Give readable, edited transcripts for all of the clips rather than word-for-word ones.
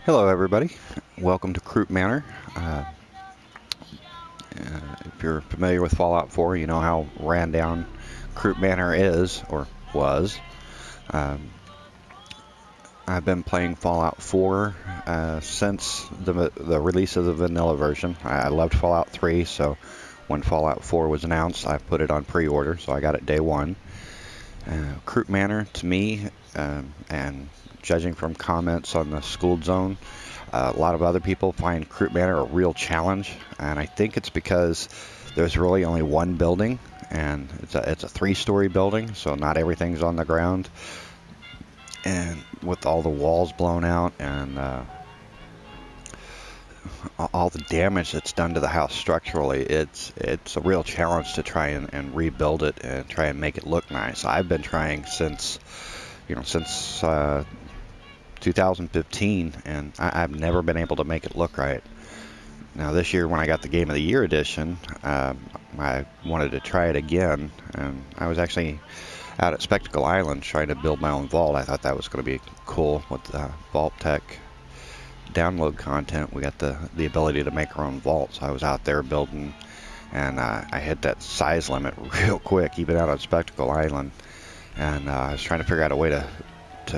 Hello, everybody. Welcome to Croup Manor. If you're familiar with Fallout 4, you know how ran down Croup Manor is, or was. Um, I've been playing Fallout 4 since the release of the vanilla version. I loved Fallout 3, so when Fallout 4 was announced, I put it on pre-order, so I got it day one. Croup Manor, to me, and judging from comments on the Schooled Zone, a lot of other people find Croup Manor a real challenge, and I think it's because there's really only one building, and it's a three-story building, so not everything's on the ground. And with all the walls blown out and all the damage that's done to the house structurally, it's a real challenge to try and rebuild it and try and make it look nice. I've been trying since 2015, and I've never been able to make it look right. Now this year, when I got the Game of the Year edition, I wanted to try it again, and I was actually out at Spectacle Island trying to build my own vault. I thought that was going to be cool with Vault Tech download content. We got the ability to make our own vault, so I was out there building, and I hit that size limit real quick, even out on Spectacle Island, and I was trying to figure out a way to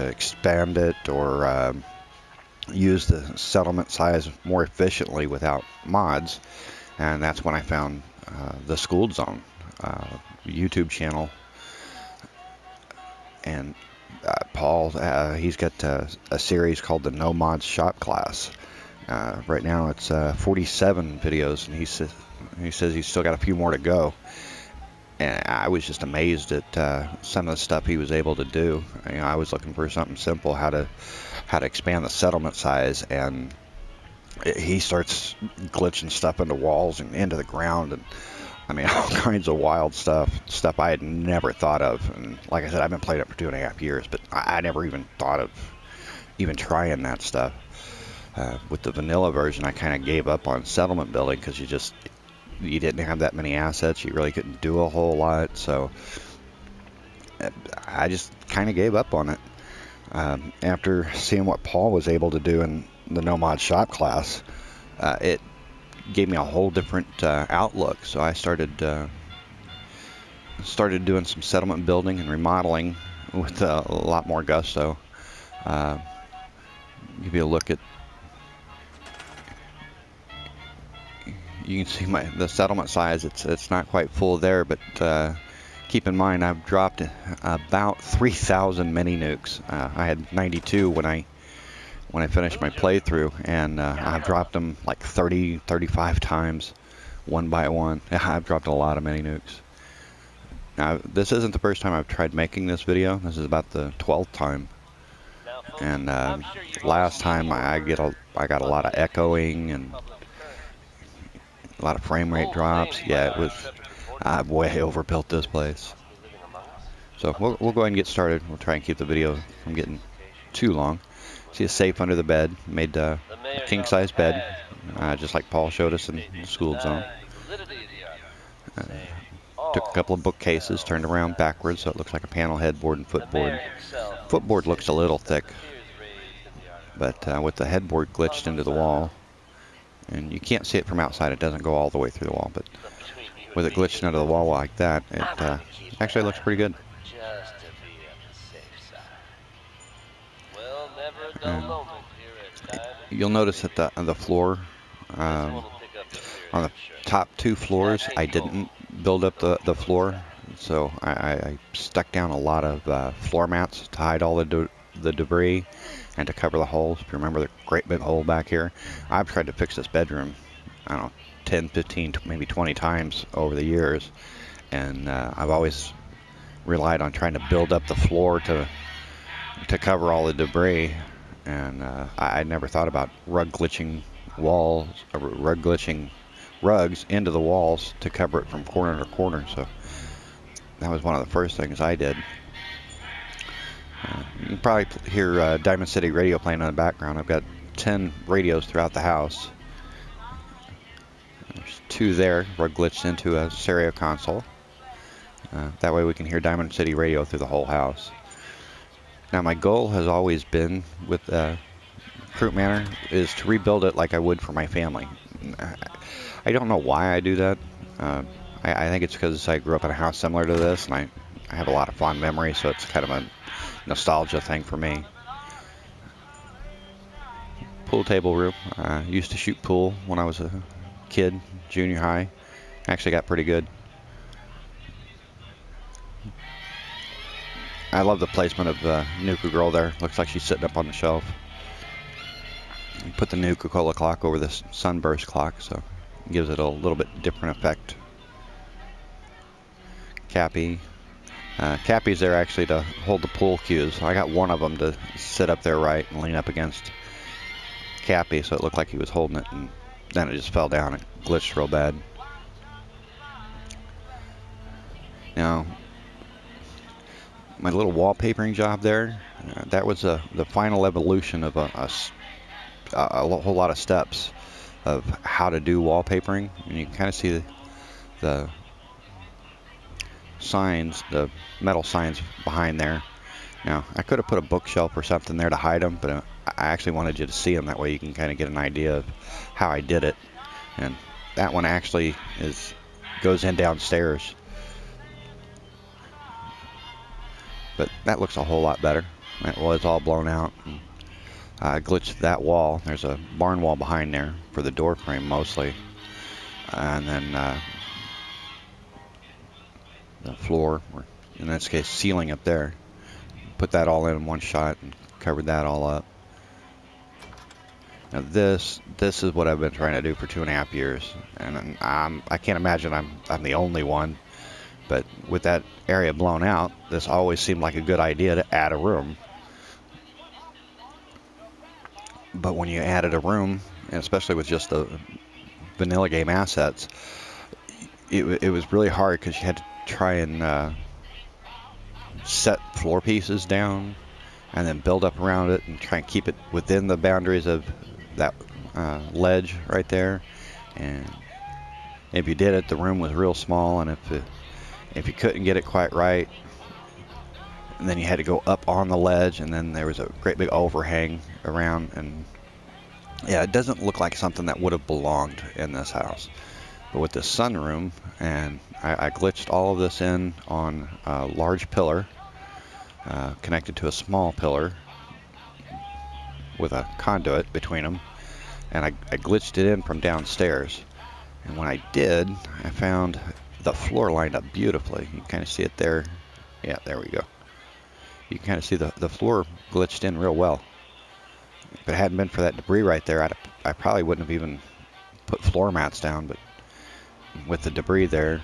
expand it or use the settlement size more efficiently without mods, and that's when I found the Schooled Zone YouTube channel. And Paul, he's got a series called the No Mods Shop Class. Right now it's 47 videos, and he says he's still got a few more to go. And I was just amazed at some of the stuff he was able to do. I was looking for something simple, how to expand the settlement size, and he starts glitching stuff into walls and into the ground, and I mean, all kinds of wild stuff I had never thought of. And like I said, I've been playing it for 2.5 years, but I never even thought of even trying that stuff. With the vanilla version, I kind of gave up on settlement building because you didn't have that many assets. You really couldn't do a whole lot, so I just kind of gave up on it. After seeing what Paul was able to do in the No Mod Shop class, it gave me a whole different outlook. So I started doing some settlement building and remodeling with a lot more gusto. Give you a look at. You can see the settlement size. It's not quite full there, but keep in mind I've dropped about 3,000 mini nukes. I had 92 when I finished my playthrough, and I've dropped them like 35 times, one by one. I've dropped a lot of mini nukes. Now, this isn't the first time I've tried making this video. This is about the 12th time. And last time I got a lot of echoing and a lot of frame rate drops. Yeah, I've way overbuilt this place. So we'll go ahead and get started. We'll try and keep the video from getting too long. See a safe under the bed. Made a king-size bed, just like Paul showed us in the Schooled Zone. Took a couple of bookcases, turned around backwards so it looks like a panel headboard and footboard. Footboard looks a little thick, but with the headboard glitched into the wall, and you can't see it from outside, it doesn't go all the way through the wall, but with it glitched into the wall like that, it actually looks pretty good. And you'll notice that the floor, on the top two floors, I didn't build up the floor, so I stuck down a lot of floor mats to hide all the debris and to cover the holes. If you remember the great big hole back here, I've tried to fix this bedroom, I don't know, 10, 15, maybe 20 times over the years, and I've always relied on trying to build up the floor to cover all the debris, and I never thought about rug glitching rugs into the walls to cover it from corner to corner. So that was one of the first things I did. You can probably hear Diamond City Radio playing in the background. I've got 10 radios throughout the house. There's 2 there, rug glitched into a stereo console. That way we can hear Diamond City Radio through the whole house. Now my goal has always been with Fruit Manor is to rebuild it like I would for my family. I don't know why I do that. I think it's because I grew up in a house similar to this, and I have a lot of fond memories, so it's kind of a nostalgia thing for me. Pool table room. Used to shoot pool when I was a kid, junior high. Actually got pretty good. I love the placement of the Nuka Girl there. Looks like she's sitting up on the shelf. Put the Nuka-Cola clock over this sunburst clock, so it gives it a little bit different effect. Cappy. Cappy's there actually to hold the pool cues. I got one of them to sit up there right and lean up against Cappy, so it looked like he was holding it, and then it just fell down. It glitched real bad. Now, my little wallpapering job there, that was the final evolution of a whole lot of steps of how to do wallpapering. And you can kind of see the signs, the metal signs behind there. Now, I could have put a bookshelf or something there to hide them, but I actually wanted you to see them. That way you can kind of get an idea of how I did it. And that one actually goes in downstairs. But that looks a whole lot better. That was all blown out. I glitched that wall. There's a barn wall behind there for the door frame mostly. And then the floor, or in this case ceiling up there. Put that all in one shot and covered that all up. Now this is what I've been trying to do for 2.5 years. And I can't imagine I'm the only one. But with that area blown out, this always seemed like a good idea to add a room. But when you added a room, and especially with just the vanilla game assets, it was really hard because you had to try and set floor pieces down and then build up around it and try and keep it within the boundaries of that ledge right there. And if you did it, the room was real small, and if you couldn't get it quite right, and then you had to go up on the ledge, and then there was a great big overhang around, and yeah, it doesn't look like something that would have belonged in this house. But with this sunroom, and I glitched all of this in on a large pillar connected to a small pillar with a conduit between them, and I glitched it in from downstairs. And when I did, I found the floor lined up beautifully. You can kind of see it there. Yeah, there we go. You can kind of see the floor glitched in real well. If it hadn't been for that debris right there, I probably wouldn't have even put floor mats down. But with the debris there,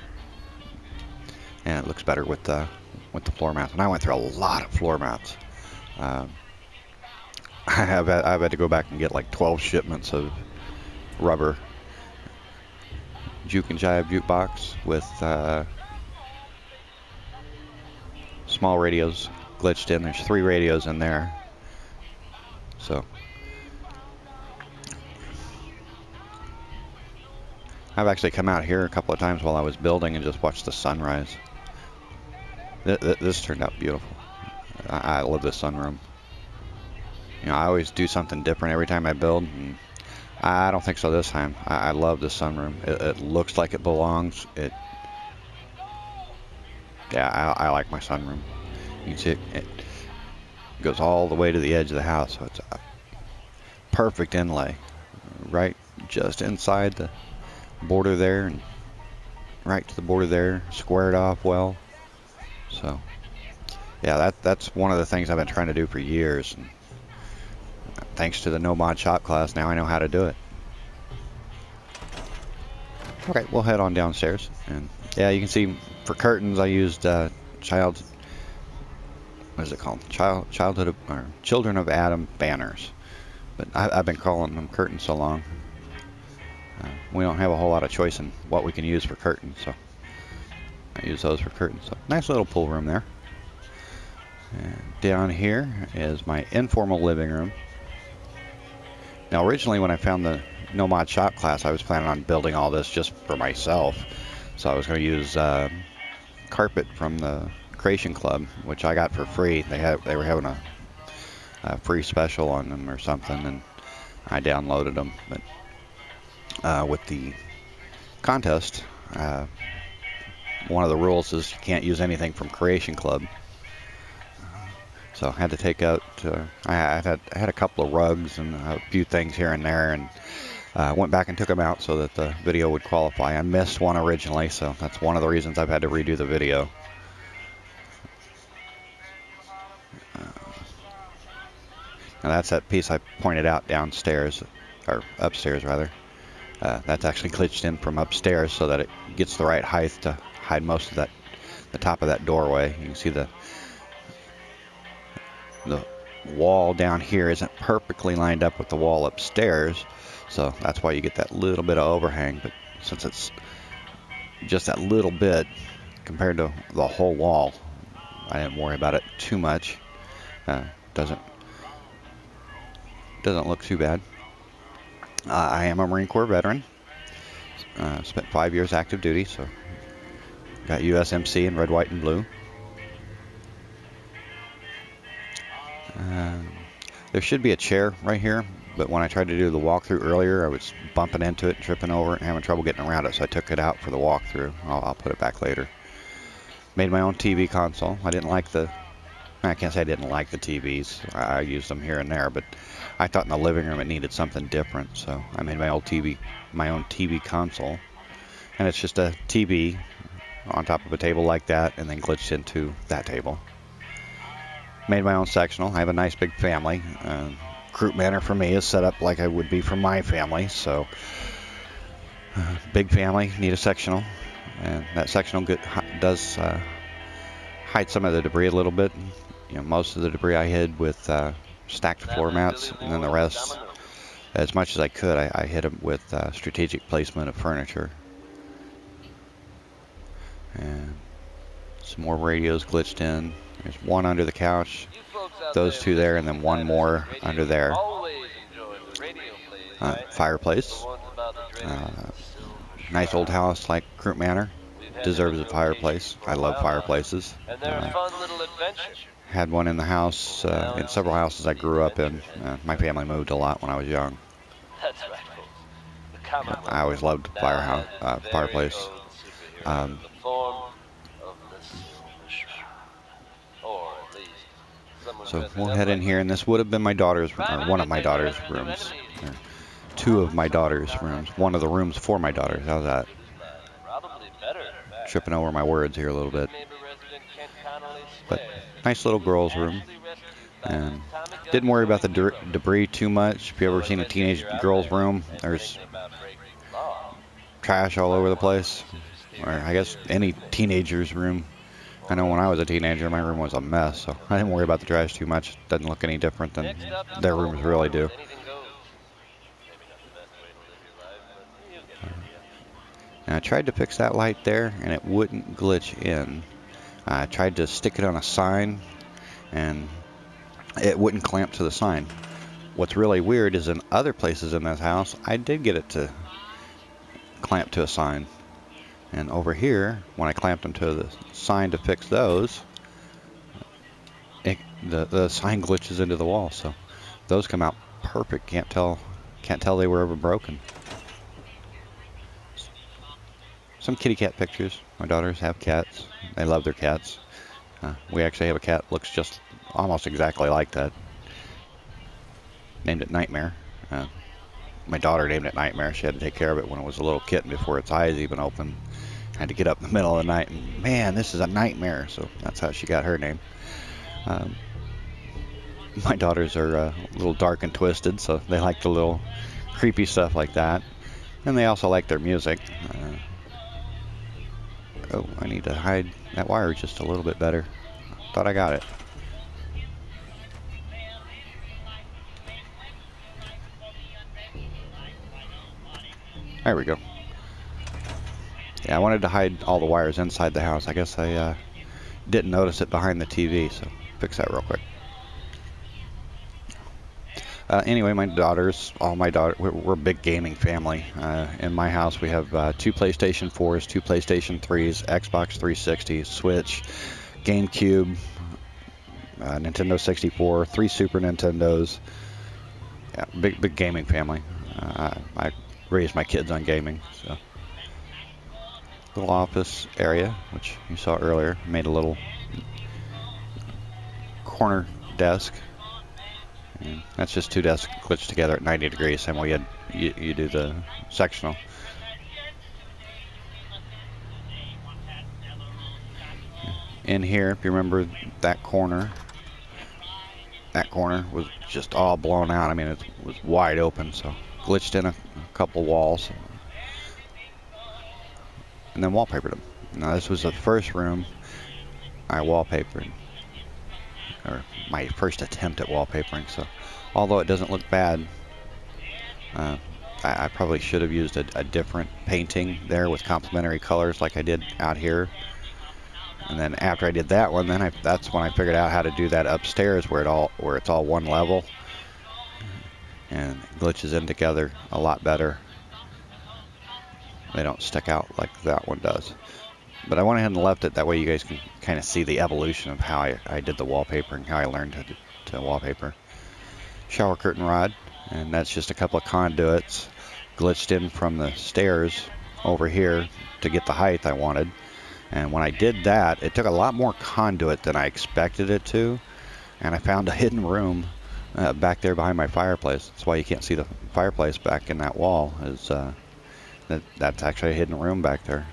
and it looks better with the floor mats. And I went through a lot of floor mats. I've had to go back and get like 12 shipments of rubber Juke and Jive jukebox with small radios glitched in. There's 3 radios in there. So I've actually come out here a couple of times while I was building and just watched the sunrise. This turned out beautiful. I love this sunroom. You know, I always do something different every time I build, and I don't think so this time. I love this sunroom. It looks like it belongs. Yeah, I like my sunroom. You can see it goes all the way to the edge of the house, so it's a perfect inlay. Right just inside the border there, and right to the border there, squared off well. So, yeah, that's one of the things I've been trying to do for years. And thanks to the No Mod Shop class, now I know how to do it. Okay, we'll head on downstairs. And yeah, you can see for curtains I used what is it called? Children of Adam banners. But I've been calling them curtains so long. We don't have a whole lot of choice in what we can use for curtains, so I use those for curtains. So nice little pool room there. And down here is my informal living room. Now originally when I found the No Mod Shop class, I was planning on building all this just for myself. So I was going to use carpet from the Creation Club, which I got for free. They were having a free special on them or something, and I downloaded them. But with the contest, one of the rules is you can't use anything from Creation Club. So I had to take out, I had a couple of rugs and a few things here and there, and went back and took them out so that the video would qualify. I missed one originally, so that's one of the reasons I've had to redo the video. Now that's that piece I pointed out downstairs, or upstairs rather. That's actually glitched in from upstairs so that it gets the right height to hide most of that, the top of that doorway. You can see the wall down here isn't perfectly lined up with the wall upstairs, so that's why you get that little bit of overhang. But since it's just that little bit compared to the whole wall, I didn't worry about it too much. Doesn't look too bad. I am a Marine Corps veteran. Spent 5 years active duty, so got USMC in red, white, and blue. There should be a chair right here, but when I tried to do the walkthrough earlier, I was bumping into it, tripping over it, and having trouble getting around it, so I took it out for the walkthrough. I'll put it back later. Made my own TV console. I can't say I didn't like the TVs. I used them here and there, but I thought in the living room it needed something different, so I made my own TV console. And it's just a TV on top of a table like that, and then glitched into that table. Made my own sectional. I have a nice big family. Croup Manor for me is set up like I would be for my family, so big family, need a sectional, and that sectional does hide some of the debris a little bit. You know, most of the debris I hid with stacked floor mats, and then the rest, as much as I could, I hid them with strategic placement of furniture. And some more radios glitched in. There's one under the couch, those two there, and then one more under there. Fireplace. Nice old house like Croup Manor. Deserves a fireplace. I love fireplaces. Had one in the house, in several houses I grew up in. My family moved a lot when I was young. I always loved fireplace. So we'll head in here, and this would have been my daughter's, or one of my daughter's rooms. Two of my daughter's rooms. One of the rooms for my daughters. How's that? Tripping over my words here a little bit. But nice little girl's room. And didn't worry about the debris too much. If you ever seen a teenage girl's room, there's trash all over the place. Or I guess any teenager's room. I know when I was a teenager, my room was a mess, so I didn't worry about the trash too much. It doesn't look any different than their rooms really do. And I tried to fix that light there, and it wouldn't glitch in. I tried to stick it on a sign, and it wouldn't clamp to the sign. What's really weird is in other places in this house, I did get it to clamp to a sign. And over here, when I clamped them to the sign to fix those, the sign glitches into the wall. So those come out perfect. Can't tell they were ever broken. Some kitty cat pictures. My daughters have cats. They love their cats. We actually have a cat that looks just almost exactly like that. Named it Nightmare. My daughter named it Nightmare. She had to take care of it when it was a little kitten before its eyes even opened. Had to get up in the middle of the night and, man, this is a nightmare. So that's how she got her name. My daughters are a little dark and twisted, so they like the little creepy stuff like that. And they also like their music. Oh, I need to hide that wire just a little bit better. Thought I got it. There we go. Yeah, I wanted to hide all the wires inside the house. I guess I didn't notice it behind the TV, so fix that real quick. Anyway, we're a big gaming family. In my house, we have 2 PlayStation 4s, 2 PlayStation 3s, Xbox 360, Switch, GameCube, Nintendo 64, 3 Super Nintendos, Yeah, big gaming family. I raised my kids on gaming, so. Little office area, which you saw earlier. Made a little corner desk. And that's just 2 desks glitched together at 90 degrees, same way you do the sectional. In here, if you remember that corner was just all blown out. I mean, it was wide open, so glitched in a couple walls. And then wallpapered them. Now, this was the first room I wallpapered, or my first attempt at wallpapering. So, although it doesn't look bad, I probably should have used a different painting there with complementary colors like I did out here. And then after I did that one, that's when I figured out how to do that upstairs where it's all one level and it glitches in together a lot better. They don't stick out like that one does. But I went ahead and left it that way you guys can kind of see the evolution of how I did the wallpapering, how I learned to wallpaper. Shower curtain rod, and that's just a couple of conduits glitched in from the stairs over here to get the height I wanted. And when I did that, it took a lot more conduit than I expected it to. And I found a hidden room back there behind my fireplace. That's why you can't see the fireplace back in that wall. That's actually a hidden room back there.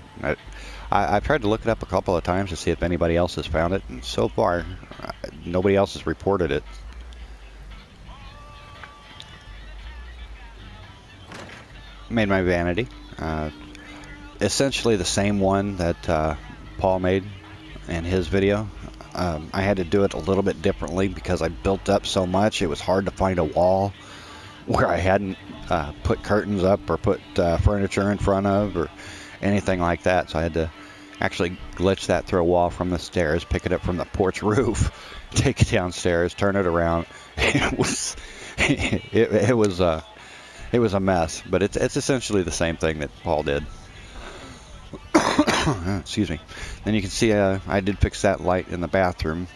I've tried to look it up a couple of times to see if anybody else has found it, and so far, nobody else has reported it. Made my vanity. Essentially the same one that Paul made in his video. I had to do it a little bit differently because I built up so much. It was hard to find a wall where I hadn't put curtains up or put furniture in front of or anything like that. So I had to actually glitch that through a wall from the stairs, pick it up from the porch roof, take it downstairs, turn it around. It was a mess, but it's essentially the same thing that Paul did. Excuse me. Then you can see I did fix that light in the bathroom.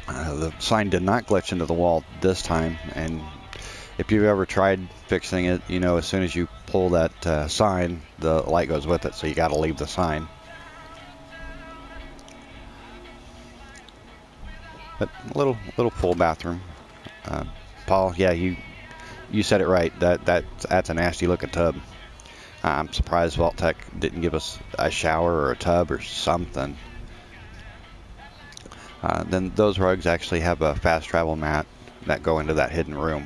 The sign did not glitch into the wall this time, and if you've ever tried fixing it, you know as soon as you pull that sign, the light goes with it, so you got to leave the sign. But a little full bathroom. Paul, yeah, you said it right. That's a nasty looking tub. I'm surprised Vault-Tec didn't give us a shower or a tub or something. Then those rugs actually have a fast travel mat that go into that hidden room.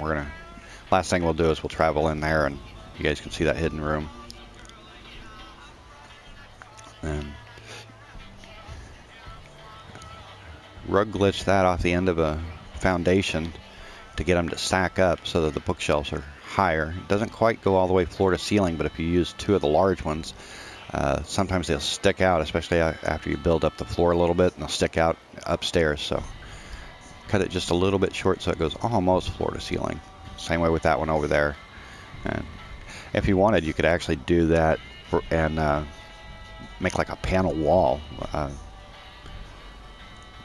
Last thing we'll do is we'll travel in there and you guys can see that hidden room. And rug glitch that off the end of a foundation to get them to stack up so that the bookshelves are higher. It doesn't quite go all the way floor to ceiling, but if you use 2 of the large ones, sometimes they'll stick out, especially after you build up the floor a little bit, and they'll stick out upstairs. So cut it just a little bit short so it goes almost floor to ceiling. Same way with that one over there. And if you wanted, you could actually do that and make like a panel wall,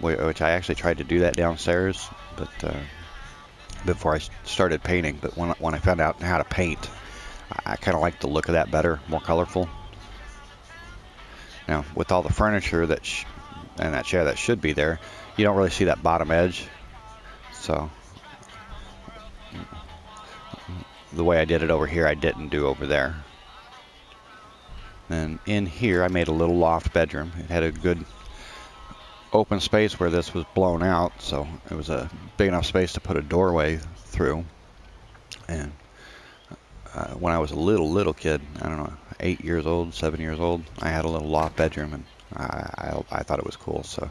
which I actually tried to do that downstairs, but before I started painting. But when I found out how to paint, I kind of like the look of that better, more colorful. Now, with all the furniture and that chair that should be there, you don't really see that bottom edge. So the way I did it over here, I didn't do over there. And in here, I made a little loft bedroom. It had a good open space where this was blown out, so it was a big enough space to put a doorway through. And when I was a little kid, I don't know, 8 years old, 7 years old, I had a little loft bedroom, and I thought it was cool, so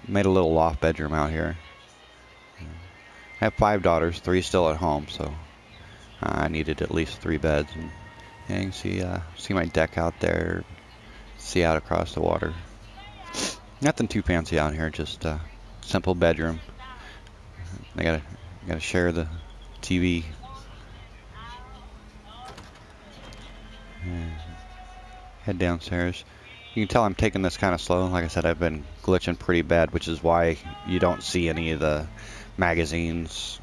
made a little loft bedroom out here. I have 5 daughters, 3 still at home, so I needed at least 3 beds. And you can see my deck out there, see out across the water. Nothing too fancy out here, just a simple bedroom. I gotta share the TV. And head downstairs. You can tell I'm taking this kind of slow. Like I said, I've been glitching pretty bad, which is why you don't see any of the magazines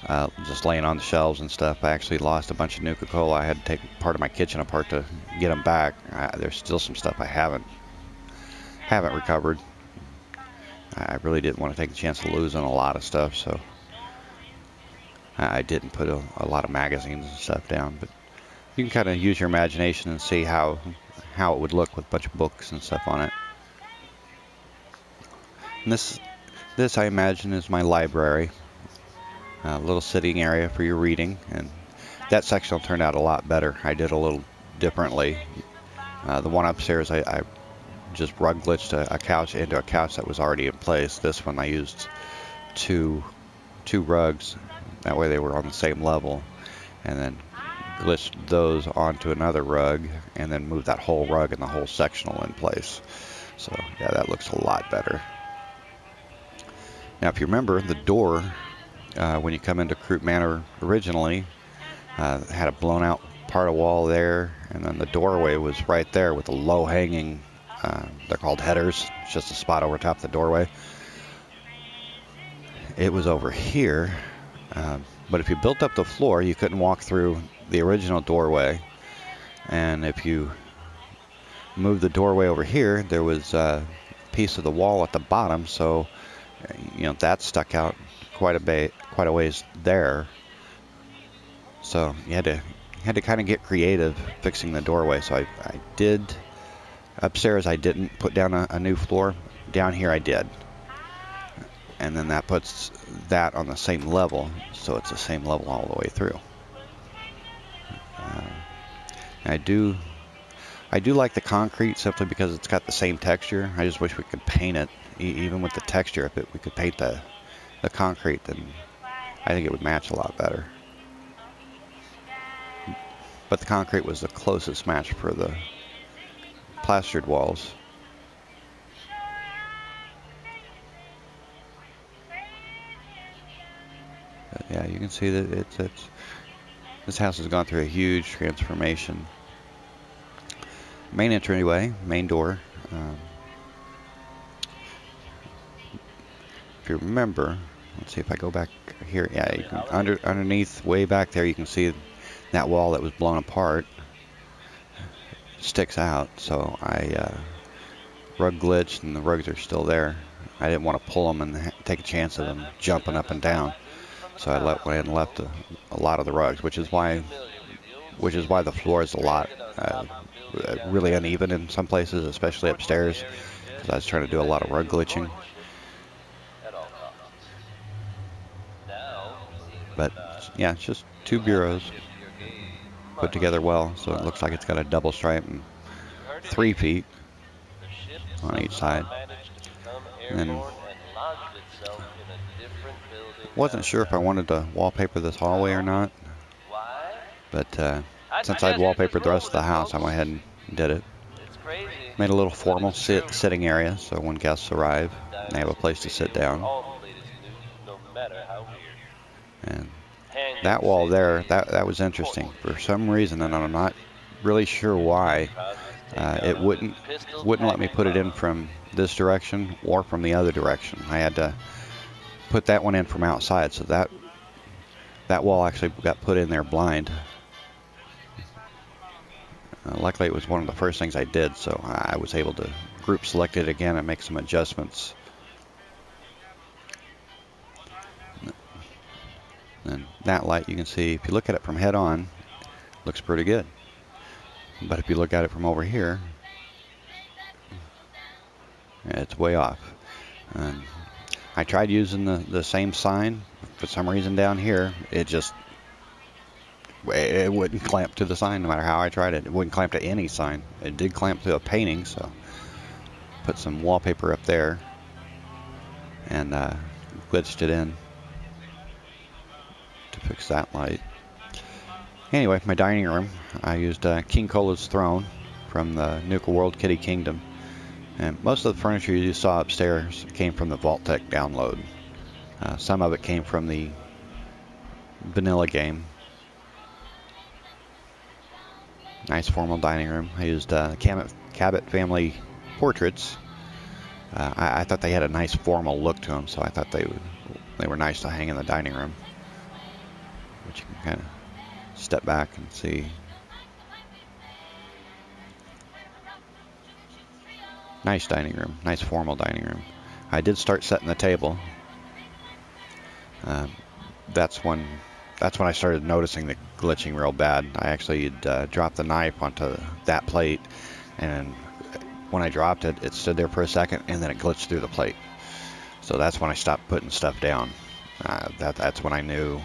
just laying on the shelves and stuff. I actually lost a bunch of Nuka-Cola. I had to take part of my kitchen apart to get them back. There's still some stuff I haven't recovered. I really didn't want to take the chance of losing a lot of stuff, so I didn't put a lot of magazines and stuff down. But you can kind of use your imagination and see how it would look with a bunch of books and stuff on it. And this I imagine is my library, a little sitting area for your reading, and that section turned out a lot better. I did a little differently. The one upstairs, I just rug glitched a couch into a couch that was already in place. This one I used two rugs, that way they were on the same level, and then glitched those onto another rug, and then moved that whole rug and the whole sectional in place. So yeah, that looks a lot better. Now if you remember, the door when you come into Croup Manor originally had a blown out part of wall there, and then the doorway was right there with a low hanging, they're called headers. It's just a spot over top the doorway. It was over here, but if you built up the floor, you couldn't walk through the original doorway. And if you moved the doorway over here, there was a piece of the wall at the bottom, so that stuck out quite a ways there. So you had to kind of get creative fixing the doorway. So I did. Upstairs I didn't put down a new floor. Down here I did. And then that puts that on the same level, so it's the same level all the way through. I do like the concrete simply because it's got the same texture. I just wish we could paint it, even with the texture. If we could paint the concrete, then I think it would match a lot better. But the concrete was the closest match for the plastered walls. But yeah, you can see that this house has gone through a huge transformation. Main entryway, main door. If you remember, let's see if I go back here. Yeah, you can, underneath, way back there, you can see that wall that was blown apart sticks out. So I rug glitched, and the rugs are still there. I didn't want to pull them and take a chance of them jumping up and down. So I went and left a lot of the rugs, which is why the floor is a lot really uneven in some places, especially upstairs, because I was trying to do a lot of rug glitching. But yeah, it's just two bureaus put together well, so it looks like it's got a double stripe and 3 feet on each side. And then wasn't sure if I wanted to wallpaper this hallway or not, but since I'd wallpapered the rest of the house, I went ahead and did it. Made a little formal sitting area, so when guests arrive, they have a place to sit down. And that wall there, that was interesting. For some reason, and I'm not really sure why, it wouldn't let me put it in from this direction or from the other direction. I had to put that one in from outside, so that wall actually got put in there blind. Luckily, it was one of the first things I did, so I was able to group select it again and make some adjustments. And that light, you can see, if you look at it from head on, looks pretty good. But if you look at it from over here, it's way off. And I tried using the same sign. For some reason down here, it wouldn't clamp to the sign no matter how I tried it. It wouldn't clamp to any sign. It did clamp to a painting, so put some wallpaper up there and glitched it in to fix that light. Anyway, my dining room, I used King Cola's throne from the Nuka World Kitty Kingdom. And most of the furniture you saw upstairs came from the Vault-Tec download. Some of it came from the vanilla game. Nice formal dining room. I used Cabot family portraits. I thought they had a nice formal look to them, so I thought they were nice to hang in the dining room. which you can kind of step back and see. Nice dining room, nice formal dining room. I did start setting the table. That's when I started noticing the glitching real bad. I actually dropped the knife onto that plate, and when I dropped it, it stood there for a second, and then it glitched through the plate. So that's when I stopped putting stuff down. That's when I knew,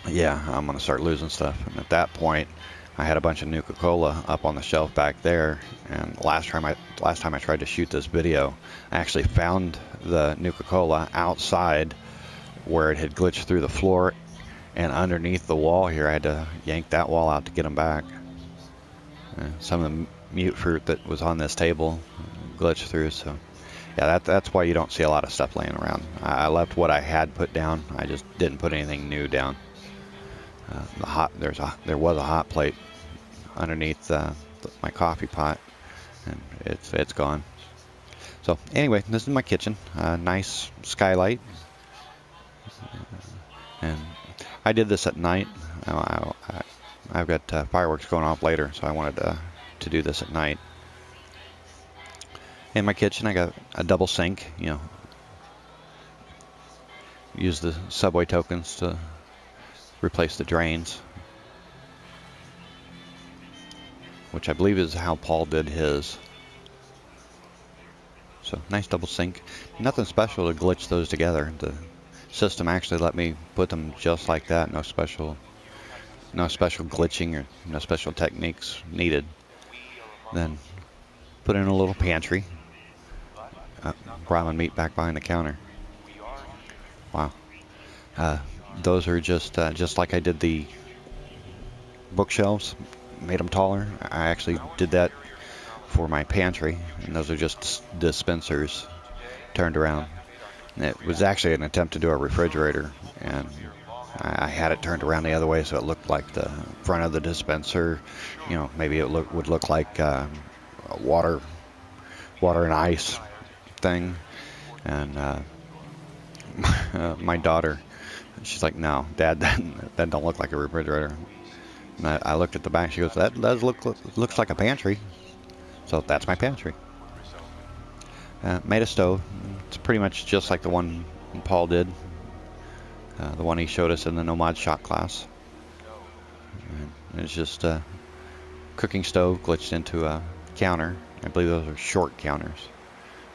yeah, I'm gonna start losing stuff. And at that point, I had a bunch of Nuka-Cola up on the shelf back there. And last time I tried to shoot this video, I actually found the Nuka-Cola outside where it had glitched through the floor and underneath the wall here. I had to yank that wall out to get them back. Some of the mute fruit that was on this table glitched through, so yeah, that's why you don't see a lot of stuff laying around. I left what I had put down. I just didn't put anything new down. There was a hot plate underneath my coffee pot, and it's gone. So anyway, this is my kitchen. Nice skylight. And I did this at night. I've got fireworks going off later, so I wanted to do this at night. In my kitchen, I got a double sink. You know, use the subway tokens to replace the drains, which I believe is how Paul did his. So nice double sink. Nothing special to glitch those together. The system actually let me put them just like that. No special glitching or no special techniques needed. Then put in a little pantry. Ramen meat back behind the counter. Wow. Those are just like I did the bookshelves, made them taller. I actually did that for my pantry, and those are just dispensers turned around. And it was actually an attempt to do a refrigerator, and I had it turned around the other way so it looked like the front of the dispenser. You know, maybe it would look like a water and ice thing. And my daughter, she's like, "No, Dad, that don't look like a refrigerator." And I looked at the back. She goes, "That does looks like a pantry." So that's my pantry. Made a stove. It's pretty much just like the one Paul did, the one he showed us in the Nomad shot class. And it's just a cooking stove glitched into a counter. I believe those are short counters.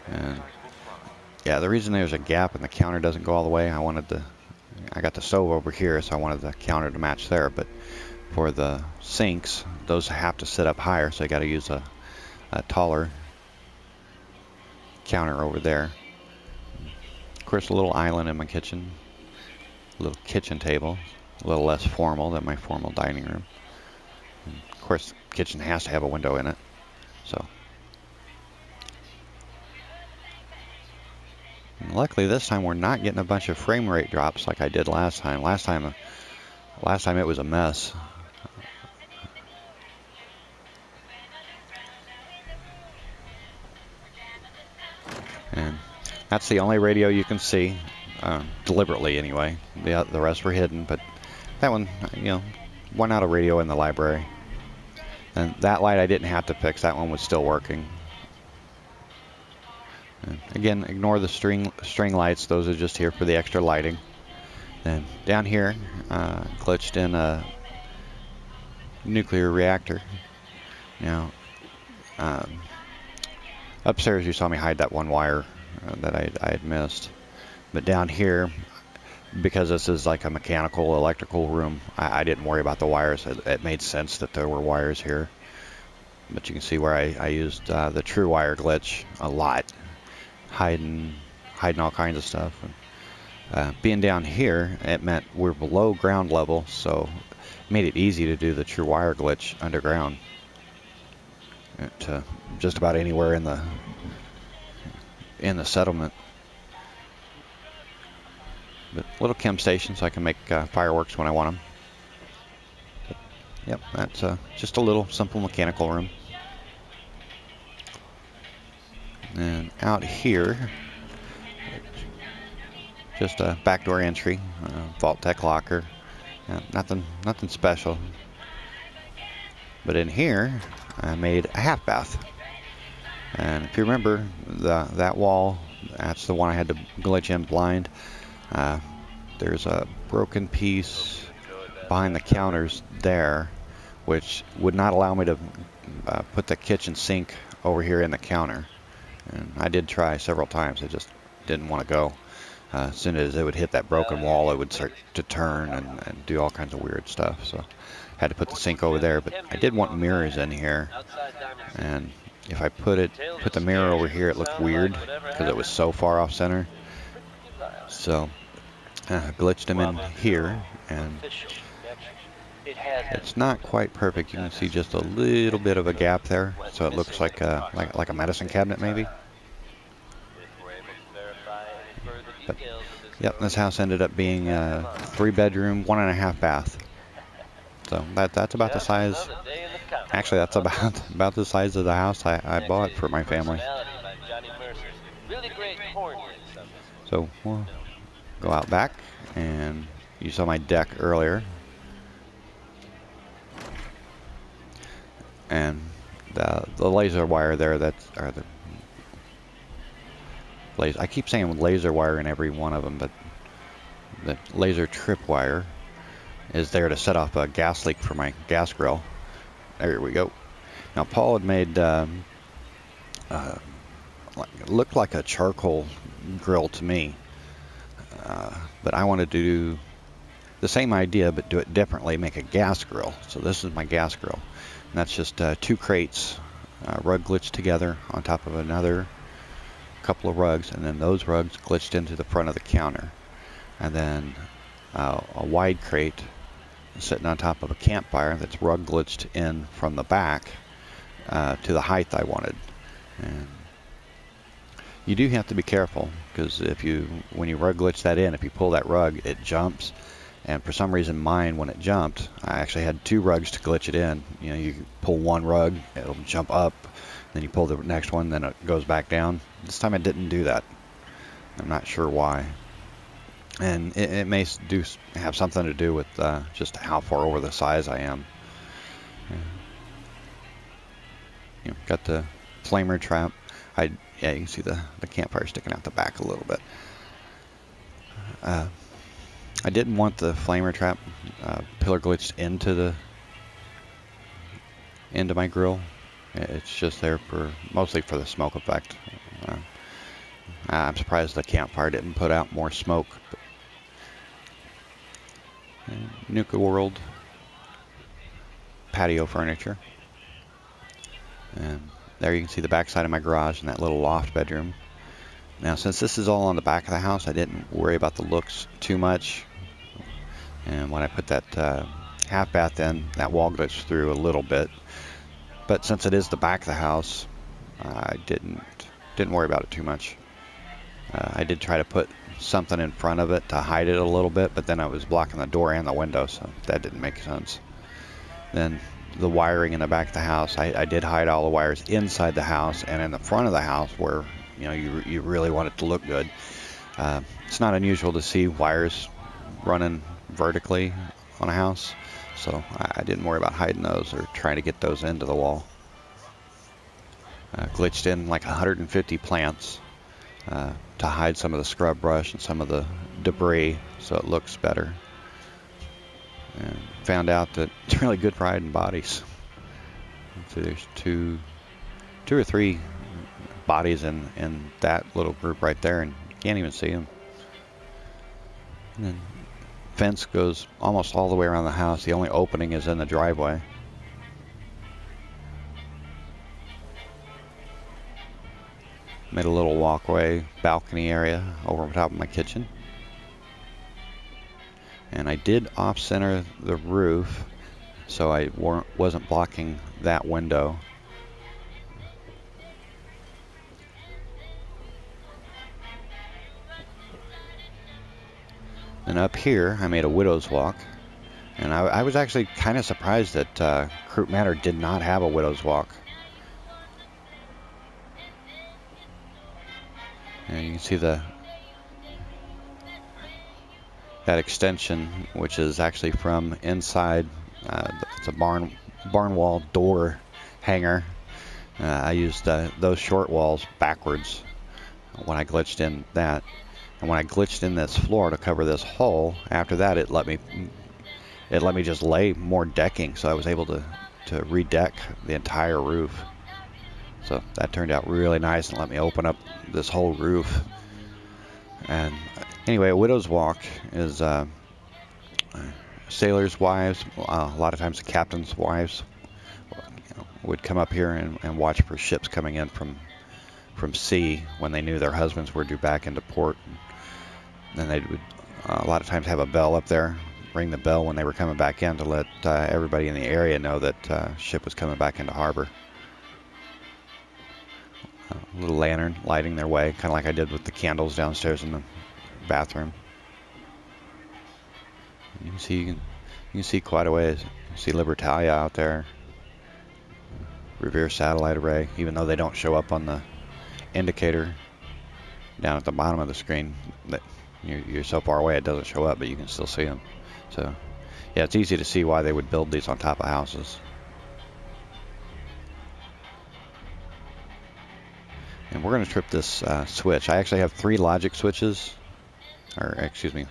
And yeah, the reason there's a gap and the counter doesn't go all the way, I got the stove over here, so I wanted the counter to match there. But for the sinks, those have to sit up higher, so I got to use a taller counter over there. Of course, a little island in my kitchen, a little kitchen table, a little less formal than my formal dining room. And of course, the kitchen has to have a window in it, so. And luckily, this time we're not getting a bunch of frame rate drops like I did last time. Last time it was a mess. And that's the only radio you can see, deliberately anyway. The rest were hidden, but that one, you know, one out of radio in the library. And that light I didn't have to fix. That one was still working. And again, ignore the string lights. Those are just here for the extra lighting. Then down here, glitched in a nuclear reactor. Now, upstairs you saw me hide that one wire that I had missed. But down here, because this is like a mechanical, electrical room, I didn't worry about the wires. It made sense that there were wires here. But you can see where I used the true wire glitch a lot, hiding all kinds of stuff. And, being down here, it meant we're below ground level, so it made it easy to do the true wire glitch underground to just about anywhere in the settlement. But little chem station, so I can make fireworks when I want them. But, yep, that's just a little simple mechanical room. And out here, just a backdoor entry, Vault-Tec locker. Nothing special. But in here, I made a half bath. And if you remember, that wall, that's the one I had to glitch in blind. There's a broken piece behind the counters there, which would not allow me to put the kitchen sink over here in the counter. And I did try several times. I just didn't want to go. As soon as it would hit that broken wall, it would start to turn and do all kinds of weird stuff. So I had to put the sink over there. But I did want mirrors in here. And if I put the mirror over here, it looked weird because it was so far off center. So glitched them in here, and it's not quite perfect. You can see just a little bit of a gap there, so it looks like a medicine cabinet maybe. But, yep, this house ended up being a 3-bedroom, 1.5 bath. So that's about the size. Actually, that's about the size of the house I bought for my family. So we'll go out back, and you saw my deck earlier. And the laser wire there, I keep saying laser wire in every one of them, but the laser trip wire is there to set off a gas leak for my gas grill. There we go. Now Paul had made it looked like a charcoal grill to me, but I wanted to do the same idea but do it differently, make a gas grill. So this is my gas grill, and that's just 2 crates rug glitched together on top of another couple of rugs, and then those rugs glitched into the front of the counter, and then a wide crate sitting on top of a campfire that's rug glitched in from the back to the height I wanted. And you do have to be careful, because when you rug glitch that in, if you pull that rug, it jumps. And for some reason mine, when it jumped, I actually had 2 rugs to glitch it in. You know, you pull one rug, it'll jump up, then you pull the next one, then it goes back down. This time it didn't do that. I'm not sure why. And it may have something to do with just how far over the size I am. Got the flamer trap. Yeah, you can see the campfire sticking out the back a little bit. I didn't want the flamer trap pillar glitched into my grill. It's just there mostly for the smoke effect. I'm surprised the campfire didn't put out more smoke. Nuka World patio furniture. And there you can see the back side of my garage and that little loft bedroom. Now, since this is all on the back of the house, I didn't worry about the looks too much. And when I put that half bath in, that wall glitched through a little bit. But since it is the back of the house, I didn't worry about it too much. I did try to put something in front of it to hide it a little bit, but then I was blocking the door and the window, so that didn't make sense. Then the wiring in the back of the house, I did hide all the wires inside the house and in the front of the house where you really want it to look good. It's not unusual to see wires running vertically on a house, so I didn't worry about hiding those or trying to get those into the wall. Glitched in like 150 plants to hide some of the scrub brush and some of the debris so it looks better. And found out that it's really good for hiding bodies. So there's two or three bodies in that little group right there, and you can't even see them. And then fence goes almost all the way around the house. The only opening is in the driveway. Made a little walkway, balcony area over on top of my kitchen. And I did off-center the roof so I wasn't blocking that window. And up here, I made a widow's walk. And I was actually kind of surprised that Manor did not have a widow's walk. And you can see the that extension, which is actually from inside. It's a barn wall door hanger. I used those short walls backwards when I glitched in that, and when I glitched in this floor to cover this hole, after that it let me just lay more decking, so I was able to redeck the entire roof. So that turned out really nice and let me open up this whole roof. And anyway, a widow's walk is sailors' wives, a lot of times the captain's wives, would come up here and watch for ships coming in from sea when they knew their husbands were due back into port. And they would a lot of times have a bell up there, ring the bell when they were coming back in to let everybody in the area know that ship was coming back into harbor. A little lantern lighting their way, kind of like I did with the candles downstairs in the bathroom. You can see quite a ways. You see Libertalia out there, Revere satellite array, even though they don't show up on the indicator down at the bottom of the screen. That you're so far away it doesn't show up, but you can still see them. So yeah, it's easy to see why they would build these on top of houses. And we're going to trip this switch. I actually have 3 logic switches, or excuse me,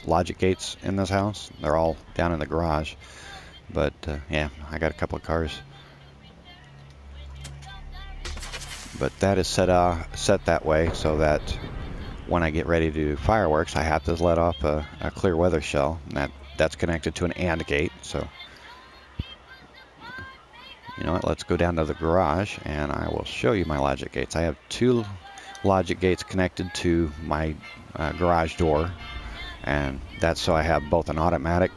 logic gates in this house. They're all down in the garage. But yeah, I got a couple of cars. But that is set that way so that when I get ready to do fireworks, I have to let off a clear weather shell. And that's connected to an AND gate. So you know what, let's go down to the garage and I will show you my logic gates. I have 2 logic gates connected to my garage door, and that's so I have both an automatic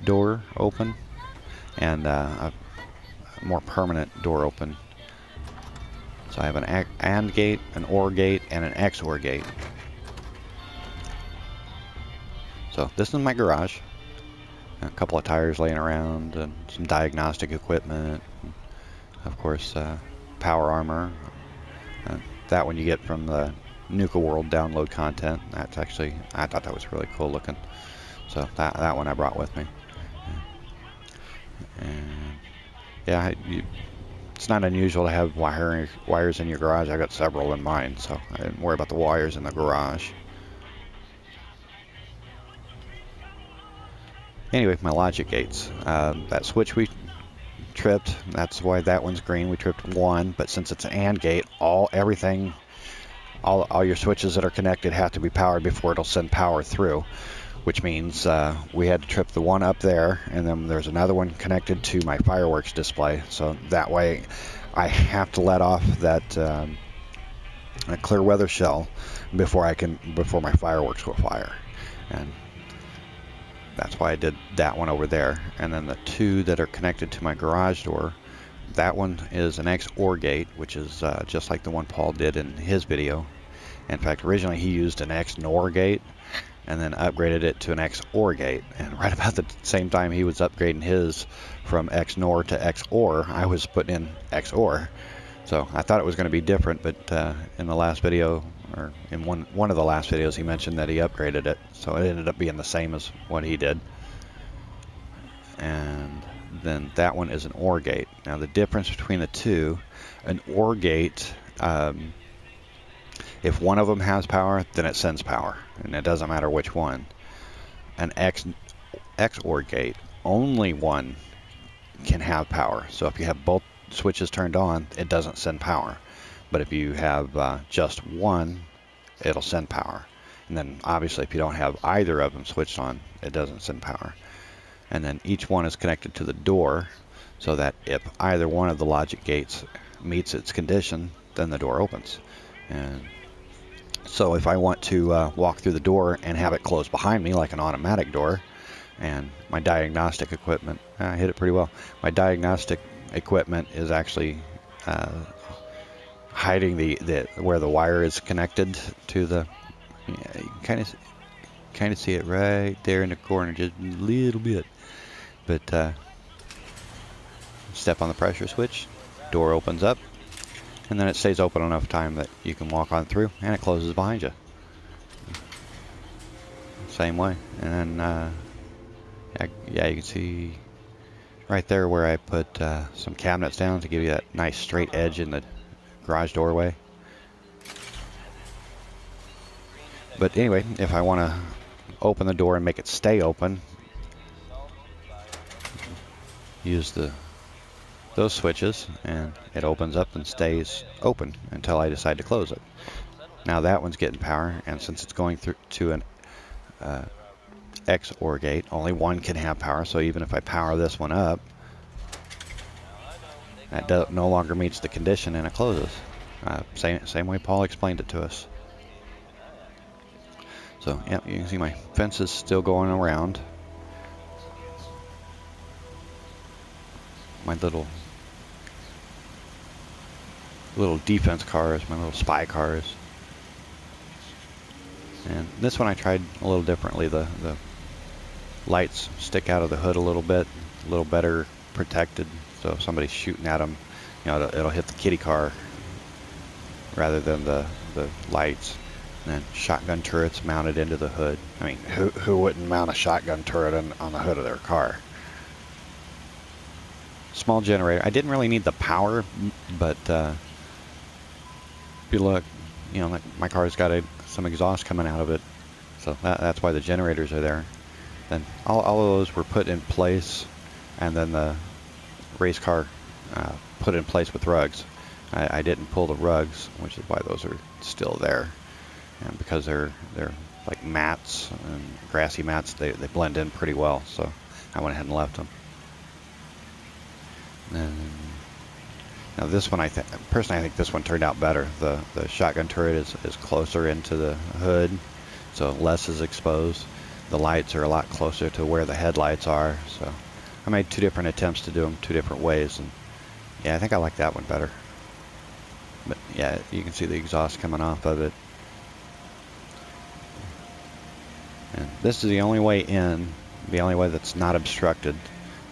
door open and a more permanent door open. So I have an AND gate, an OR gate, and an XOR gate. So this is my garage. A couple of tires laying around and some diagnostic equipment. Of course, power armor. That one you get from the Nuka World download content. That's actually, I thought that was really cool looking. So that one I brought with me. And yeah, it's not unusual to have wires in your garage. I got several in mine, so I didn't worry about the wires in the garage. Anyway, my logic gates. That switch we tripped, that's why that one's green. We tripped 1, but since it's an AND gate, all your switches that are connected have to be powered before it'll send power through, which means we had to trip the one up there, and then there's another one connected to my fireworks display. So that way, I have to let off that a clear weather shell before my fireworks will fire, and that's why I did that one over there. And then the 2 that are connected to my garage door, that one is an XOR gate, which is just like the one Paul did in his video. In fact, originally he used an XNOR gate and then upgraded it to an XOR gate. And right about the same time he was upgrading his from XNOR to XOR, I was putting in XOR. So I thought it was going to be different, but in the last video, or in one of the last videos, he mentioned that he upgraded it, so it ended up being the same as what he did. And then that one is an OR gate. Now the difference between the 2, an OR gate, if one of them has power, then it sends power, and it doesn't matter which one. An XOR gate, only one can have power. So if you have both switches turned on, it doesn't send power. But if you have just one, it'll send power. And then obviously if you don't have either of them switched on, it doesn't send power. And then each one is connected to the door, so that if either one of the logic gates meets its condition, then the door opens. And so if I want to walk through the door and have it close behind me like an automatic door, and my diagnostic equipment, I hit it pretty well. My diagnostic equipment is actually hiding the where the wire is connected to the. Yeah, you can kind of see it right there in the corner, just a little bit. But step on the pressure switch, door opens up, and then it stays open enough time that you can walk on through, and it closes behind you. same way. And then, yeah, you can see right there where I put some cabinets down to give you that nice straight edge in the garage doorway. But anyway, if I want to open the door and make it stay open, use those switches, and it opens up and stays open until I decide to close it. Now that one's getting power, and since it's going through to an XOR gate, only one can have power. So even if I power this one up, that no longer meets the condition and it closes. Same way Paul explained it to us. So yeah, you can see my fence is still going around. My little defense cars, my little spy cars. And this one I tried a little differently. The lights stick out of the hood a little bit, a little better protected. So if somebody's shooting at them, you know, it'll hit the kitty car rather than the lights. And then shotgun turrets mounted into the hood. I mean, who wouldn't mount a shotgun turret on the hood of their car? Small generator. I didn't really need the power, but if you look, you know, like my car's got some exhaust coming out of it, so that's why the generators are there. Then all of those were put in place, and then the race car put in place with rugs. I didn't pull the rugs, which is why those are still there. And because they're like mats and grassy mats, they blend in pretty well. So I went ahead and left them. And now this one, personally I think this one turned out better. The shotgun turret is closer into the hood, so less is exposed. The lights are a lot closer to where the headlights are. So I made two different attempts to do them two different ways, and yeah, I think I like that one better. But yeah, you can see the exhaust coming off of it. And this is the only way in, the only way that's not obstructed.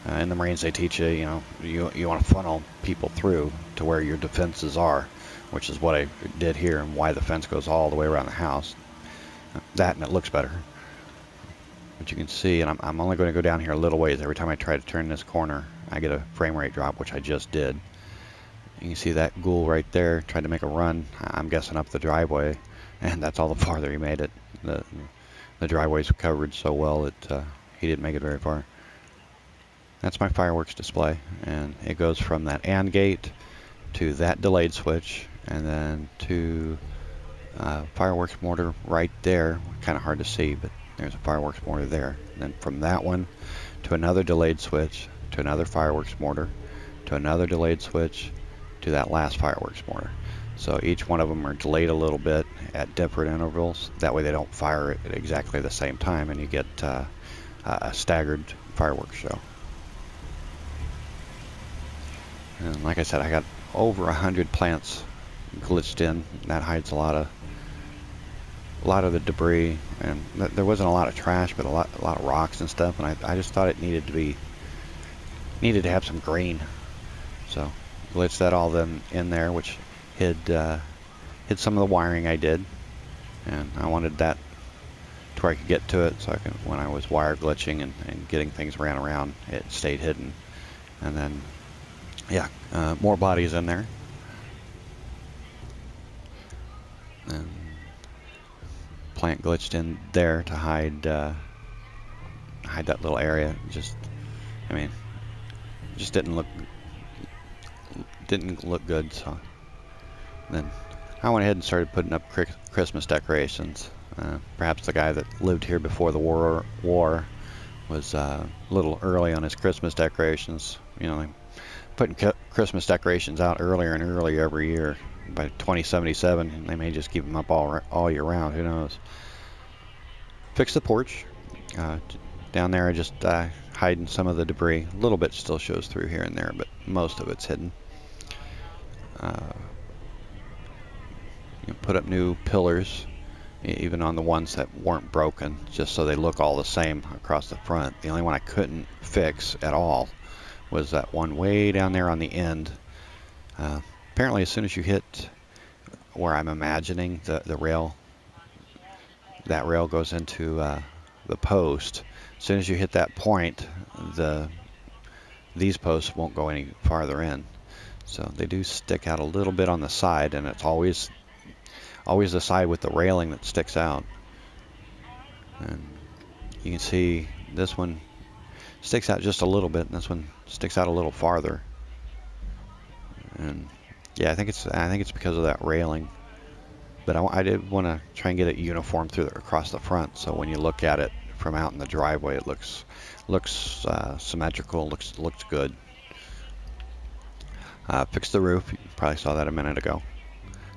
In the Marines, they teach you, you know, you want to funnel people through to where your defenses are, which is what I did here and why the fence goes all the way around the house. That, and it looks better. But you can see, and I'm only going to go down here a little ways. Every time I try to turn this corner, I get a frame rate drop, which I just did. You can see that ghoul right there tried to make a run, I'm guessing up the driveway, and that's all the farther he made it. The driveway's covered so well that he didn't make it very far. That's my fireworks display, and it goes from that AND gate to that delayed switch, and then to fireworks mortar right there. Kind of hard to see, but there's a fireworks mortar there. And then from that one to another delayed switch, to another fireworks mortar, to another delayed switch, to that last fireworks mortar. So each one of them are delayed a little bit at different intervals. That way they don't fire at exactly the same time, and you get a staggered fireworks show. And like I said, I got over 100 plants glitched in. That hides a lot of the debris, and there wasn't a lot of trash, but a lot of rocks and stuff. And I just thought it needed to have some green, so glitched that all then in there, which hid some of the wiring I did, and I wanted that to where I could get to it, so I can, when I was wire glitching and getting things ran around, it stayed hidden. And then yeah, more bodies in there. And plant glitched in there to hide that little area. Just, I mean, just didn't look good. So then I went ahead and started putting up Christmas decorations. Perhaps the guy that lived here before the war was a little early on his Christmas decorations. You know, putting Christmas decorations out earlier and earlier every year. By 2077, they may just keep them up all year round. Who knows? Fix the porch. Down there, I just hiding some of the debris. A little bit still shows through here and there, but most of it's hidden. Put up new pillars, even on the ones that weren't broken, just so they look all the same across the front. The only one I couldn't fix at all was that one way down there on the end. Apparently as soon as you hit where I'm imagining the rail, that rail goes into the post. As soon as you hit that point, these posts won't go any farther in. So they do stick out a little bit on the side, and it's always the side with the railing that sticks out. And you can see this one sticks out just a little bit, and this one sticks out a little farther. And yeah, I think it's because of that railing. But I did want to try and get it uniform across the front, so when you look at it from out in the driveway, it looks symmetrical, looks good. Fixed the roof. You probably saw that a minute ago.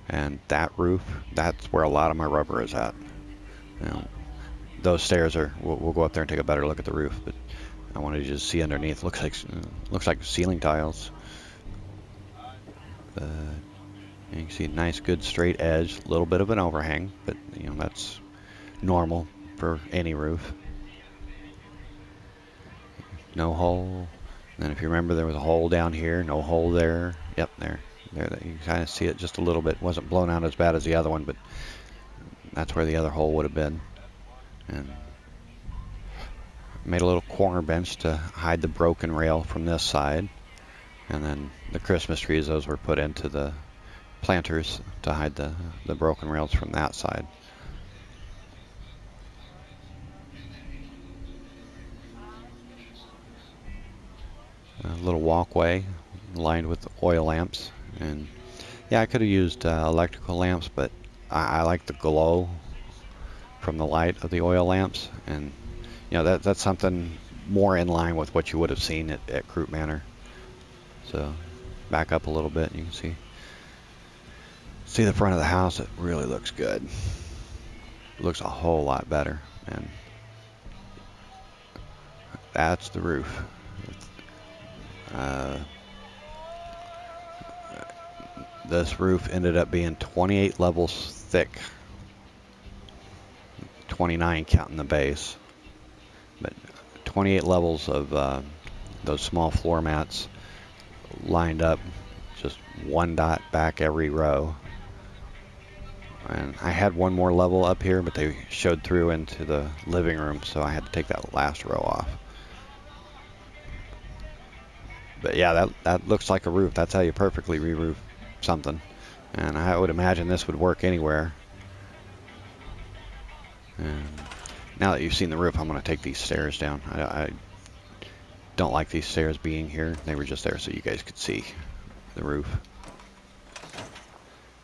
And that roof, that's where a lot of my rubber is at. You know, those stairs are. We'll go up there and take a better look at the roof, but I wanted to just see underneath. Looks like ceiling tiles. You can see a nice, good straight edge. A little bit of an overhang, but you know that's normal for any roof. No hole. And then if you remember, there was a hole down here. No hole there. Yep, there. You can kind of see it just a little bit. It wasn't blown out as bad as the other one, but that's where the other hole would have been. And made a little corner bench to hide the broken rail from this side. And then the Christmas trees, those were put into the planters to hide the broken rails from that side. A little walkway lined with oil lamps. And yeah, I could have used electrical lamps, but I like the glow from the light of the oil lamps, and you know that's something more in line with what you would have seen at Croup Manor. So back up a little bit, and you can see the front of the house. It really looks good. It looks a whole lot better, and that's the roof. This roof ended up being 28 levels thick, 29 counting the base, but 28 levels of those small floor mats lined up, just one dot back every row. And I had one more level up here, but they showed through into the living room, so I had to take that last row off. But yeah, that looks like a roof. That's how you perfectly re-roof something. And I would imagine this would work anywhere. And now that you've seen the roof, I'm going to take these stairs down. I don't like these stairs being here. They were just there so you guys could see the roof.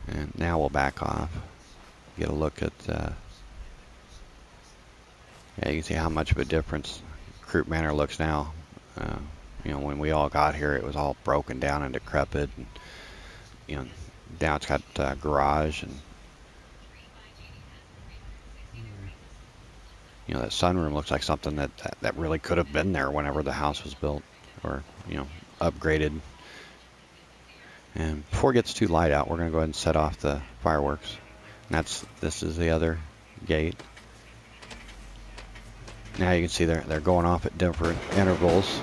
And now we'll back off. Get a look at, yeah, you can see how much of a difference Croup Manor looks now. You know, when we all got here, it was all broken down and decrepit. And, you know, now it's got a garage, and you know, that sunroom looks like something that really could have been there whenever the house was built, or you know, upgraded. And before it gets too light out, we're going to go ahead and set off the fireworks. And this is the other gate. Now you can see they're going off at different intervals.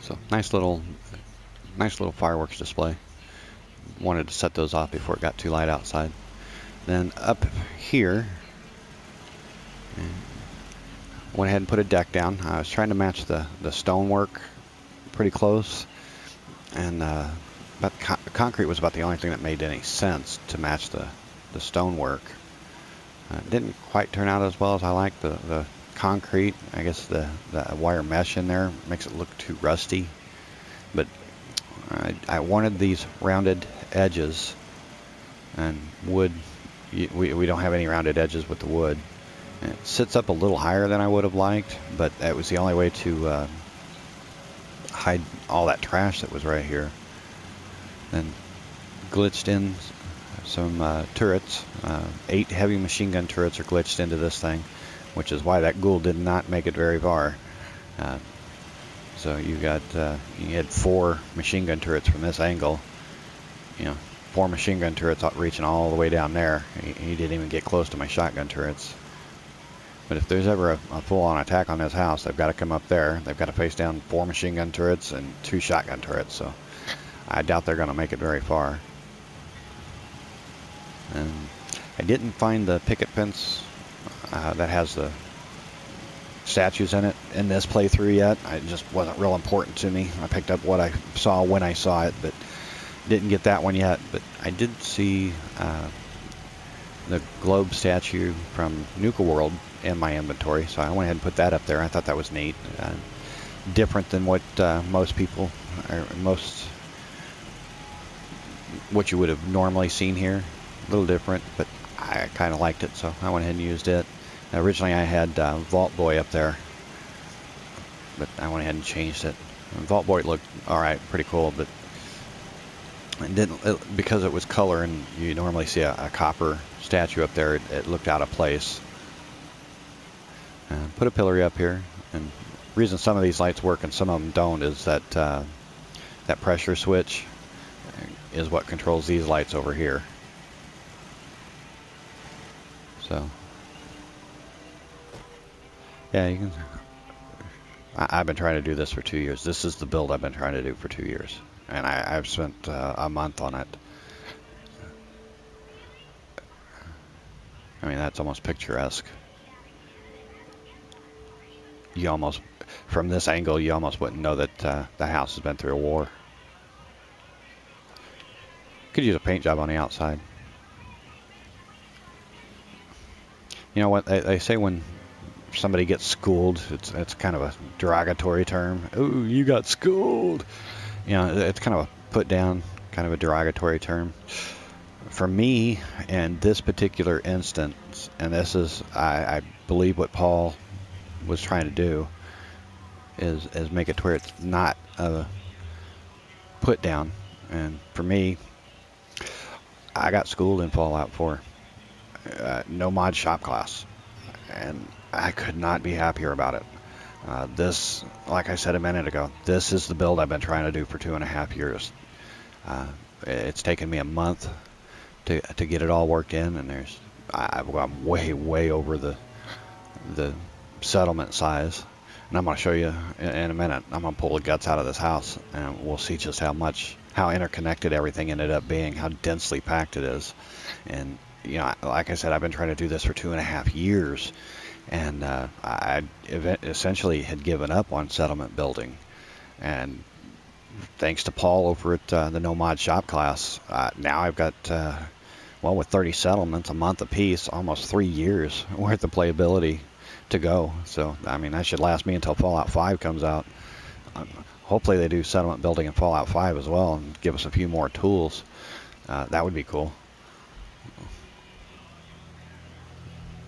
So nice little fireworks display. Wanted to set those off before it got too light outside. Then up here, went ahead and put a deck down. I was trying to match the stonework pretty close, and but concrete was about the only thing that made any sense to match the stonework. It didn't quite turn out as well as I liked. The concrete, I guess the wire mesh in there makes it look too rusty, but I wanted these rounded edges, and wood, we don't have any rounded edges with the wood. And it sits up a little higher than I would have liked, but that was the only way to hide all that trash that was right here. Then glitched in some turrets. 8 heavy machine gun turrets are glitched into this thing, which is why that ghoul did not make it very far. So you had 4 machine gun turrets from this angle. You know, 4 machine gun turrets reaching all the way down there. He didn't even get close to my shotgun turrets. But if there's ever a full-on attack on this house, they've got to come up there. They've got to face down 4 machine gun turrets and 2 shotgun turrets. So I doubt they're going to make it very far. And I didn't find the picket fence that has the statues in it in this playthrough yet. It just wasn't real important to me. I picked up what I saw when I saw it, but didn't get that one yet. But I did see the globe statue from Nuka World in my inventory, so I went ahead and put that up there. I thought that was neat. Different than what most people, or what you would have normally seen here. A little different, but I kind of liked it, so I went ahead and used it. Originally I had Vault Boy up there, but I went ahead and changed it. Vault Boy looked alright, pretty cool, but because it was color and you normally see a copper statue up there, it looked out of place. Put a pillory up here, and the reason some of these lights work and some of them don't is that that pressure switch is what controls these lights over here. So yeah, you can. I've been trying to do this for 2 years. This is the build I've been trying to do for 2 years, and I've spent a month on it. I mean, that's almost picturesque. You almost, from this angle, you almost wouldn't know that the house has been through a war. Could use a paint job on the outside. You know what they say when somebody gets schooled, it's kind of a derogatory term. Oh, you got schooled. You know, it's kind of a put down, kind of a derogatory term. For me, in this particular instance, and this is, I believe what Paul was trying to do, is make it to where it's not a put down. And for me, I got schooled in Fallout 4. No mod shop class. And I could not be happier about it. This, like I said a minute ago, this is the build I've been trying to do for 2.5 years. It's taken me a month to get it all worked in, and I've gone way over the settlement size. And I'm going to show you in a minute. I'm going to pull the guts out of this house, and we'll see just how interconnected everything ended up being, how densely packed it is. And you know, like I said, I've been trying to do this for 2.5 years, and I essentially had given up on settlement building. And thanks to Paul over at the No Mod Shop class, now I've got, well, with 30 settlements, a month apiece, almost 3 years worth of playability to go. So, I mean, that should last me until Fallout 5 comes out. Hopefully they do settlement building in Fallout 5 as well and give us a few more tools. That would be cool.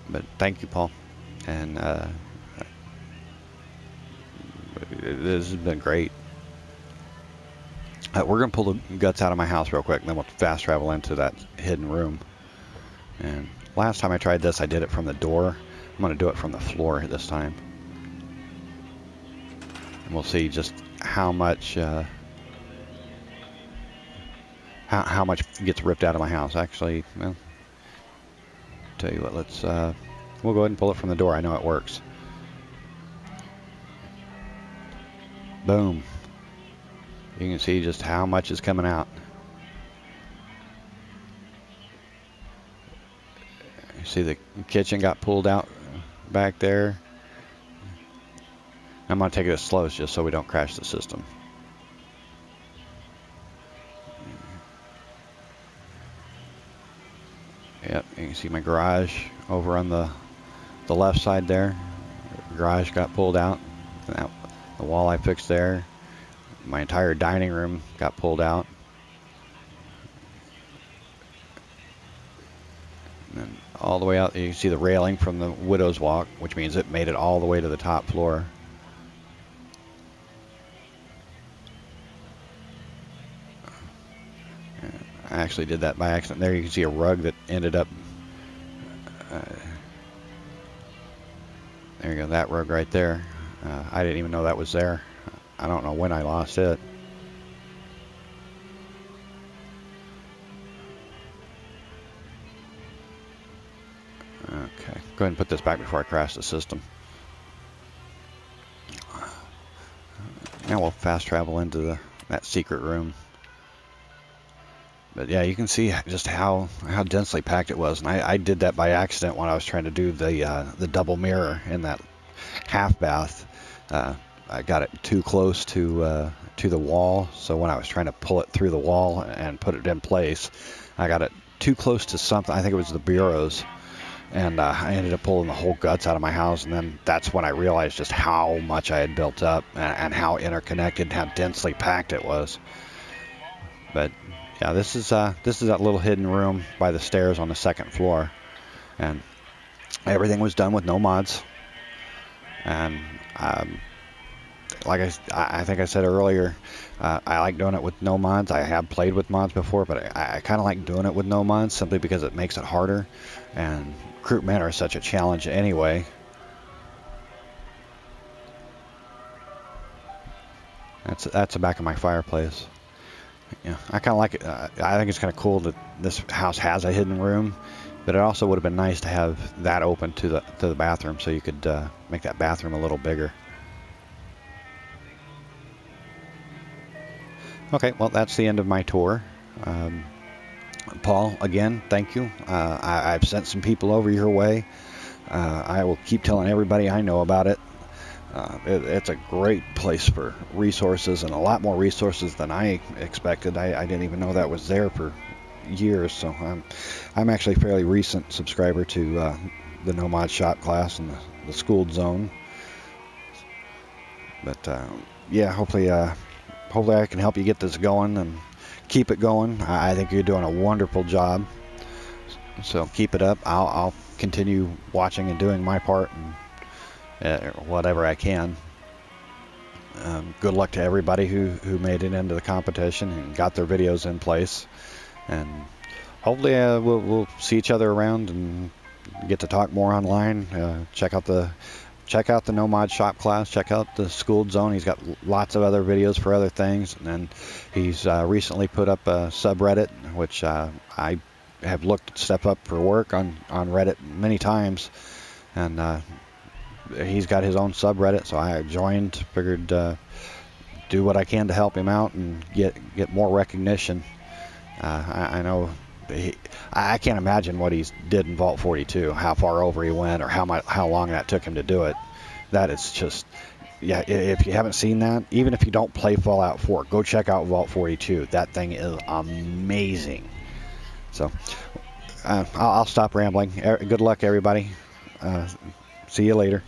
But thank you, Paul. And this has been great. We're going to pull the guts out of my house real quick, and then we'll fast travel into that hidden room. And last time I tried this, I did it from the door. I'm going to do it from the floor this time. And we'll see just how much how much gets ripped out of my house. Actually, well, tell you what, let's we'll go ahead and pull it from the door. I know it works. Boom. You can see just how much is coming out. You see the kitchen got pulled out back there. I'm going to take it as slow just so we don't crash the system. Yep, you can see my garage over on the left side there. The garage got pulled out. The wall I fixed there. My entire dining room got pulled out. And then all the way out, you can see the railing from the Widow's Walk, which means it made it all the way to the top floor. I actually did that by accident. There you can see a rug that ended up... there you go, that rug right there. I didn't even know that was there. I don't know when I lost it. Okay. Go ahead and put this back before I crash the system. Now we'll fast travel into that secret room. But yeah, you can see just how densely packed it was, and I did that by accident when I was trying to do the double mirror in that half bath. I got it too close to the wall, so when I was trying to pull it through the wall and put it in place, I got it too close to something. I think it was the bureaus, and I ended up pulling the whole guts out of my house. And then that's when I realized just how much I had built up and how interconnected and how densely packed it was. But yeah, this is that little hidden room by the stairs on the second floor, and everything was done with no mods. And like I think I said earlier, I like doing it with no mods. I have played with mods before, but I kind of like doing it with no mods simply because it makes it harder. And Croup Manor is such a challenge anyway. That's the back of my fireplace. Yeah, I kind of like it. I think it's kind of cool that this house has a hidden room, but it also would have been nice to have that open to the bathroom, so you could make that bathroom a little bigger. Okay, well, that's the end of my tour. Paul, again, thank you. I've sent some people over your way. I will keep telling everybody I know about it. It's a great place for resources, and a lot more resources than I expected. I didn't even know that was there for years. So I'm actually a fairly recent subscriber to the Nomad Shop class and the Schooled Zone. But yeah, hopefully I can help you get this going and keep it going. I think you're doing a wonderful job. So keep it up. I'll continue watching and doing my part, and whatever I can. Good luck to everybody who made it into the competition and got their videos in place. And hopefully we'll see each other around and get to talk more online. Check out the Nomad Shop class. Check out the Schooled Zone. He's got lots of other videos for other things. And then he's recently put up a subreddit, which I have looked stuff up for work on Reddit many times. And he's got his own subreddit, so I joined, figured do what I can to help him out and get more recognition. I know I can't imagine what he did in Vault 42, how far over he went, or how long that took him to do it. That is just, yeah, if you haven't seen that, even if you don't play Fallout 4, go check out Vault 42. That thing is amazing. So I'll stop rambling. Good luck, everybody. See you later.